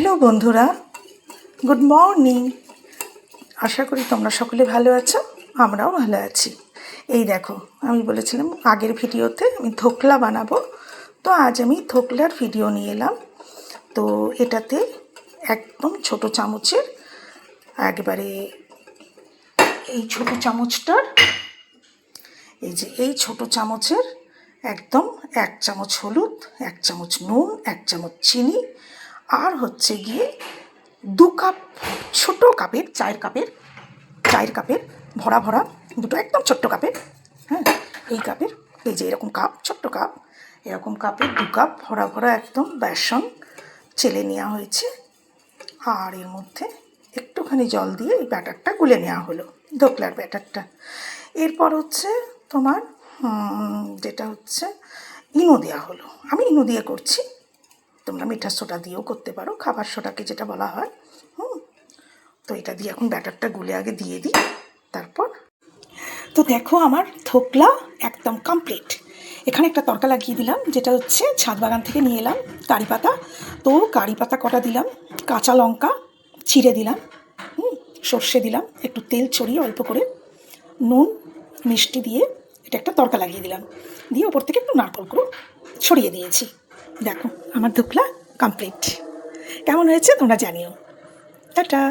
Hello বন্ধুরা, good morning. আশা করি তোমরা সকলে ভালো আছো, আমরাও ভালো আছি। এই দেখো, আমি বলেছিলাম আগের ভিডিওতে আমি ধোকলা বানাবো, তো আজ আমি ধোকলার ভিডিও নিয়ে এলাম। তো এটাতে একদম ছোট চামচের একবারে এই ছোট চামচটার এই ছোট চামচের একদম 1 চামচ হলুদ, 1 চামচ নুন, 1 চামচ চিনি, আর হচ্ছে গিয়ে 2 কাপ ছোটো কাপের চায়ের কাপের ভরা ভরা দুটো একদম ছোট্ট কাপের, হ্যাঁ এই কাপের, এই যে এরকম কাপ, ছোট্ট কাপ, এরকম কাপের 2 কাপ ভরা ভরা একদম বেসন চেলে নেওয়া হয়েছে। আর এর মধ্যে একটুখানি জল দিয়ে এই ব্যাটারটা গুলে নেওয়া হলো, ধোকলার ব্যাটারটা। এরপর হচ্ছে তোমার যেটা হচ্ছে ইনো দেওয়া হলো। আমি ইনো দিয়ে করছি, তোমরা মিঠার সোডা দিয়েও করতে পারো, খাবার সোডাকে যেটা বলা হয়। তো এটা দিয়ে এখন ব্যাটারটা গুলে আগে দিয়ে দিই, তারপর তো দেখো আমার ধোকলা একদম কমপ্লিট। এখানে একটা তড়কা লাগিয়ে দিলাম, যেটা হচ্ছে ছাদ বাগান থেকে নিয়ে এলাম কারি পাতা। তো কারি পাতা কটা দিলাম, কাঁচা লঙ্কা চিড়ে দিলাম, সর্ষে দিলাম, একটু তেল ছড়িয়ে অল্প করে, নুন মিষ্টি দিয়ে এটা একটা তড়কা লাগিয়ে দিলাম, দিয়ে ওপর থেকে একটু নারকেল করে ছড়িয়ে দিয়েছি। দেখো আমার ধোকলা কমপ্লিট। কেমন হয়েছে তোমরা জানিও। টাটা।